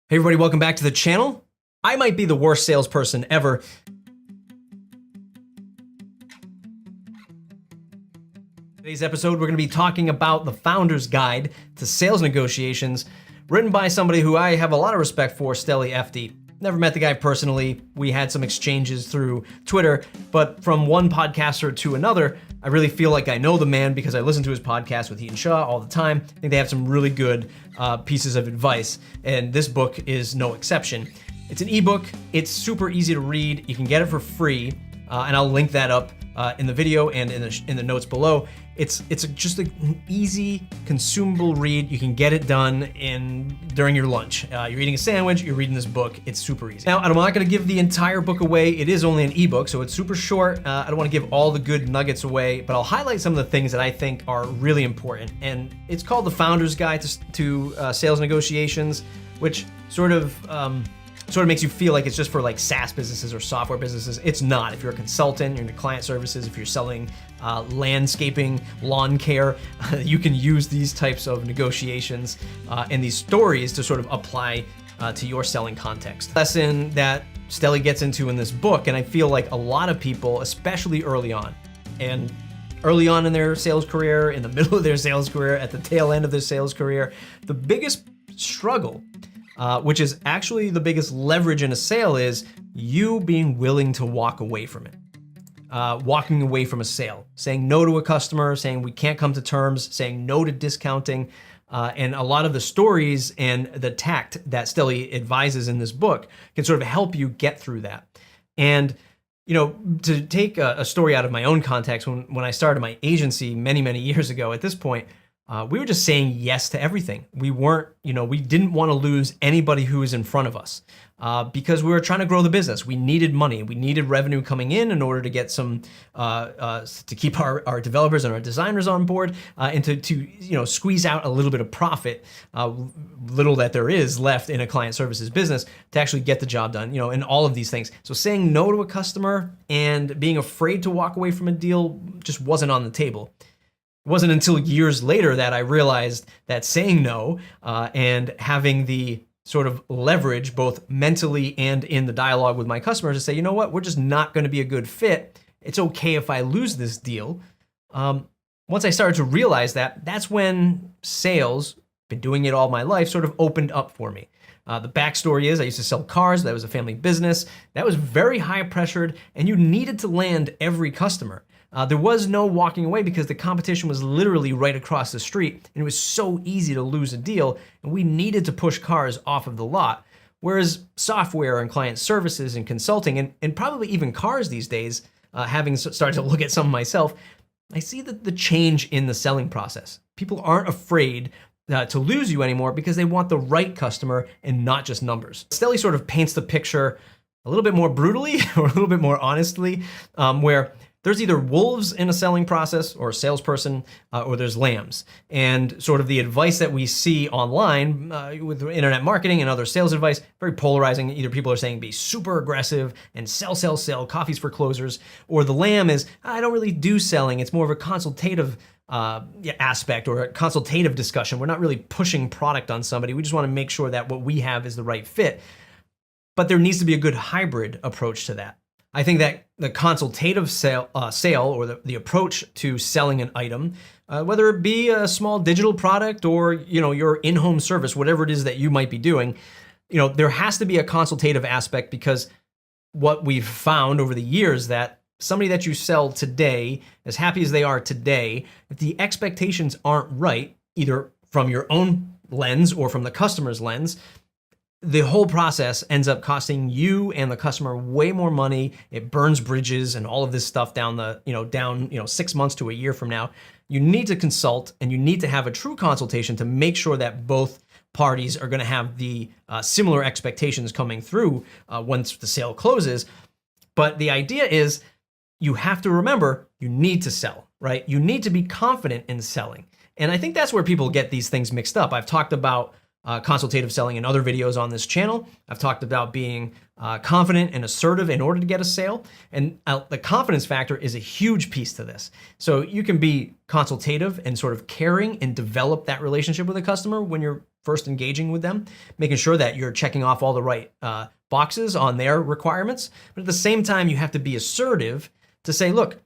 Hey everybody, welcome back to the channel. I might be the worst salesperson ever. Today's episode, we're gonna be talking about the Founder's Guide to Sales Negotiations, written by somebody who I have a lot of respect for, Stelly FD. Never met the guy personally. We had some exchanges through Twitter, but from one podcaster to another, I really feel like I know the man because I listen to his podcast with he and Shaw all the time. I think they have some really good pieces of advice, and this book is no exception. It's an ebook. It's super easy to read. You can get it for free, and I'll link that up in the video and in the notes below. It's just an easy, consumable read. You can get it done during your lunch. You're eating a sandwich, you're reading this book. It's super easy. Now, I'm not gonna give the entire book away. It is only an ebook, so it's super short. I don't wanna give all the good nuggets away, but I'll highlight some of the things that I think are really important. And it's called The Founder's Guide to Sales Negotiations, which sort of makes you feel like it's just for like SaaS businesses or software businesses. It's not. If you're a consultant, you're into client services, if you're selling landscaping, lawn care, you can use these types of negotiations and these stories to sort of apply to your selling context. Lesson that Stelly gets into in this book, and I feel like a lot of people, especially early on in their sales career, in the middle of their sales career, at the tail end of their sales career, the biggest struggle, which is actually the biggest leverage in a sale, is you being willing to walk away from it. Walking away from a sale, saying no to a customer, saying we can't come to terms, saying no to discounting. And a lot of the stories and the tact that Stelly advises in this book can sort of help you get through that. And to take a story out of my own context, when I started my agency many years ago at this point, we were just saying yes to everything. We didn't want to lose anybody who was in front of us because we were trying to grow the business. We needed money. We needed revenue coming in order to get some, to keep our developers and our designers on board, and to squeeze out a little bit of profit, little that there is left in a client services business, to actually get the job done, and all of these things. So saying no to a customer and being afraid to walk away from a deal just wasn't on the table. It wasn't until years later that I realized that saying no and having the sort of leverage, both mentally and in the dialogue with my customers, to say, you know what, we're just not going to be a good fit. It's okay if I lose this deal. Once I started to realize that, that's when sales, been doing it all my life, sort of opened up for me. The backstory is I used to sell cars. That was a family business. That was very high pressured, and you needed to land every customer. There was no walking away because the competition was literally right across the street, and it was so easy to lose a deal, and we needed to push cars off of the lot. Whereas software and client services and consulting, and probably even cars these days, having started to look at some myself, I see the change in the selling process. People aren't afraid to lose you anymore because they want the right customer and not just numbers. Stelly sort of paints the picture a little bit more brutally or a little bit more honestly, where there's either wolves in a selling process or a salesperson, or there's lambs. And sort of the advice that we see online with internet marketing and other sales advice, very polarizing. Either people are saying be super aggressive and sell, coffees for closers, or the lamb is, I don't really do selling. It's more of a consultative aspect or a consultative discussion. We're not really pushing product on somebody. We just want to make sure that what we have is the right fit. But there needs to be a good hybrid approach to that. I think that the consultative sale or the approach to selling an item, whether it be a small digital product or your in-home service, whatever it is that you might be doing, there has to be a consultative aspect, because what we've found over the years, that somebody that you sell today, as happy as they are today, if the expectations aren't right, either from your own lens or from the customer's lens, the whole process ends up costing you and the customer way more money. It burns bridges and all of this stuff down 6 months to a year from now. You need to consult, and you need to have a true consultation to make sure that both parties are going to have the similar expectations coming through once the sale closes. But the idea is, you have to remember, you need to sell, right? You need to be confident in selling. And I think that's where people get these things mixed up. I've talked about consultative selling in other videos on this channel. I've talked about being confident and assertive in order to get a sale. And the confidence factor is a huge piece to this. So you can be consultative and sort of caring and develop that relationship with a customer when you're first engaging with them, making sure that you're checking off all the right boxes on their requirements. But at the same time, you have to be assertive to say, look,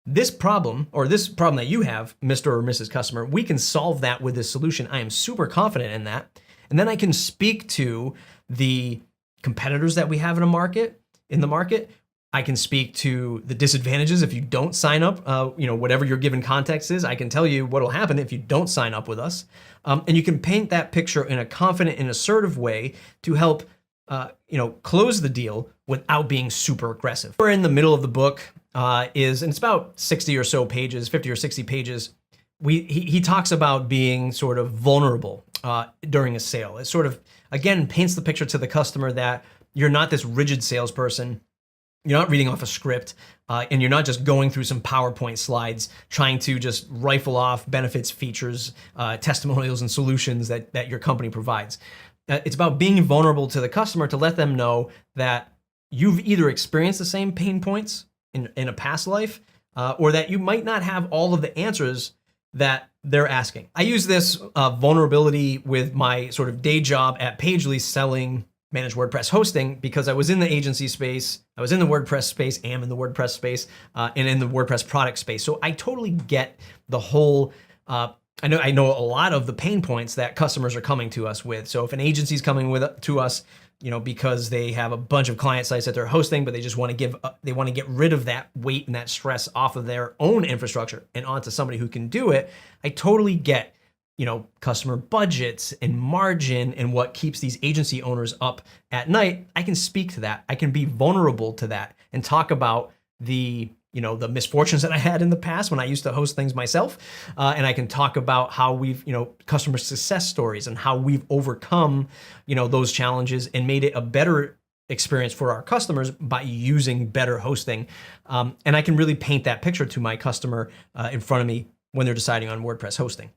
this problem that you have, Mr. or Mrs. Customer, we can solve that with this solution. I am super confident in that. And then I can speak to the competitors that we have in the market. I can speak to the disadvantages if you don't sign up, whatever your given context is. I can tell you what will happen if you don't sign up with us. And you can paint that picture in a confident and assertive way to help close the deal without being super aggressive. We're in the middle of the book and it's about 60 or so pages, 50 or 60 pages. He talks about being sort of vulnerable during a sale. It sort of, again, paints the picture to the customer that you're not this rigid salesperson. You're not reading off a script, and you're not just going through some PowerPoint slides trying to just rifle off benefits, features, testimonials, and solutions that your company provides. It's about being vulnerable to the customer to let them know that you've either experienced the same pain points in a past life, or that you might not have all of the answers that they're asking. I use this vulnerability with my sort of day job at Pagely selling managed WordPress hosting, because I was in the agency space, I was in the WordPress space, am in the WordPress space, and in the WordPress product space. So I totally get the whole, I know a lot of the pain points that customers are coming to us with. So if an agency's coming to us, because they have a bunch of client sites that they're hosting, but they just want to get rid of that weight and that stress off of their own infrastructure and onto somebody who can do it. I totally get customer budgets and margin and what keeps these agency owners up at night. I can speak to that. I can be vulnerable to that and talk about the misfortunes that I had in the past when I used to host things myself. And I can talk about how we've, customer success stories and how we've overcome, those challenges and made it a better experience for our customers by using better hosting. And I can really paint that picture to my customer in front of me when they're deciding on WordPress hosting.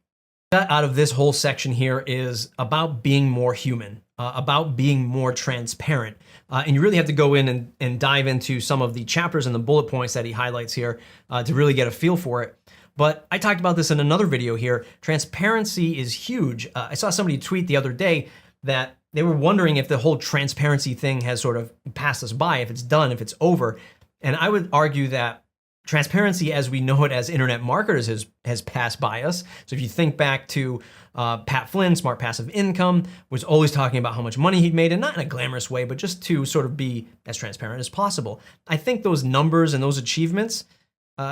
Out of this whole section here is about being more human, about being more transparent. And you really have to go in and dive into some of the chapters and the bullet points that he highlights here to really get a feel for it. But I talked about this in another video here. Transparency is huge. I saw somebody tweet the other day that they were wondering if the whole transparency thing has sort of passed us by, if it's done, if it's over. And I would argue that transparency as we know it as internet marketers has passed by us. So if you think back to Pat Flynn, Smart Passive Income, was always talking about how much money he'd made, and not in a glamorous way, but just to sort of be as transparent as possible. I think those numbers and those achievements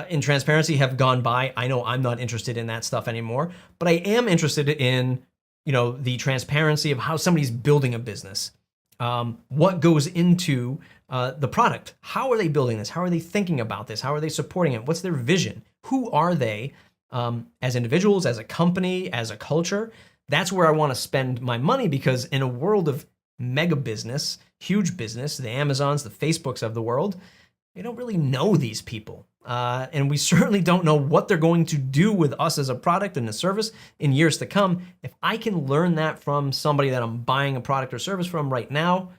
in transparency have gone by. I know I'm not interested in that stuff anymore, but I am interested in the transparency of how somebody's building a business. What goes into the product? How are they building this? How are they thinking about this? How are they supporting it? What's their vision? Who are they as individuals, as a company, as a culture? That's where I want to spend my money, because in a world of mega business, huge business, the Amazons, the Facebooks of the world, they don't really know these people. And we certainly don't know what they're going to do with us as a product and a service in years to come. If I can learn that from somebody that I'm buying a product or service from right now,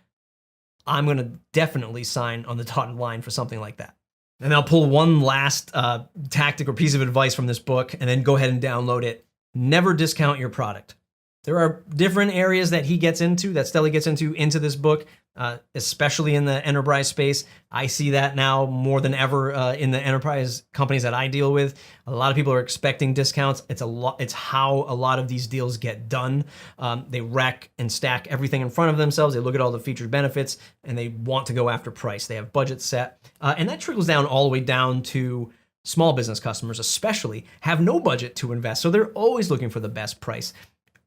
I'm going to definitely sign on the dotted line for something like that. And I'll pull one last tactic or piece of advice from this book and then go ahead and download it. Never discount your product. There are different areas that he gets into, that Stelly gets into this book, especially in the enterprise space. I see that now more than ever in the enterprise companies that I deal with. A lot of people are expecting discounts. It's how a lot of these deals get done. They rack and stack everything in front of themselves. They look at all the featured benefits and they want to go after price. They have budgets set. And that trickles down all the way down to small business customers, especially, have no budget to invest. So they're always looking for the best price.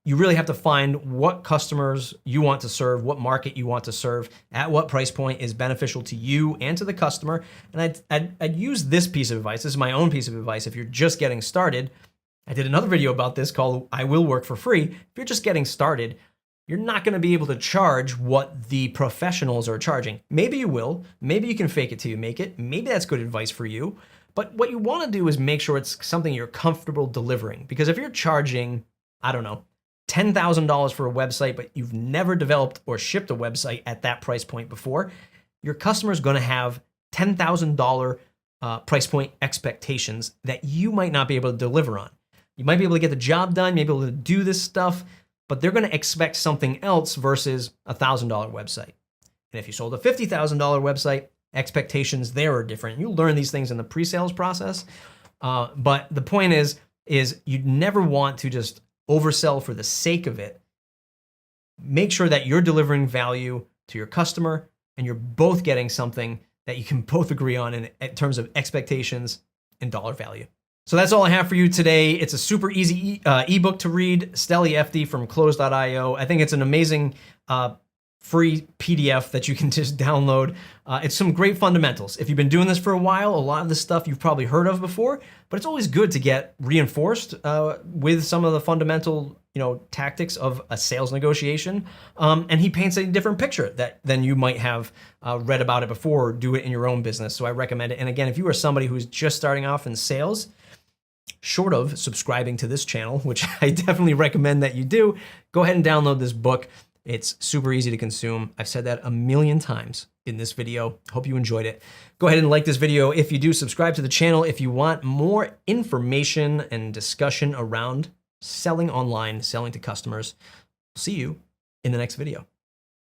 You really have to find what customers you want to serve, what market you want to serve, at what price point is beneficial to you and to the customer. And I'd use this piece of advice. This is my own piece of advice. If you're just getting started, I did another video about this called I Will Work for Free. If you're just getting started, you're not going to be able to charge what the professionals are charging. Maybe you will. Maybe you can fake it till you make it. Maybe that's good advice for you. But what you want to do is make sure it's something you're comfortable delivering. Because if you're charging, I don't know, $10,000 for a website, but you've never developed or shipped a website at that price point before, your customer is going to have $10,000 price point expectations that you might not be able to deliver on. You might be able to get the job done, maybe able to do this stuff, but they're going to expect something else versus a $1,000 website. And if you sold a $50,000 website, expectations there are different. You learn these things in the pre-sales process. But the point is you never want to just oversell for the sake of it. Make sure that you're delivering value to your customer and you're both getting something that you can both agree on in terms of expectations and dollar value. So that's all I have for you today. It's a super easy ebook to read, Steli FD from Close.io. I think it's an amazing free PDF that you can just download. It's some great fundamentals. If you've been doing this for a while, a lot of this stuff you've probably heard of before, but it's always good to get reinforced with some of the fundamental, tactics of a sales negotiation. And he paints a different picture than you might have read about it before or do it in your own business. So I recommend it. And again, if you are somebody who's just starting off in sales, short of subscribing to this channel, which I definitely recommend that you do, go ahead and download this book. It's super easy to consume. I've said that a million times in this video. Hope you enjoyed it. Go ahead and like this video. If you do, subscribe to the channel if you want more information and discussion around selling online, selling to customers. See you in the next video.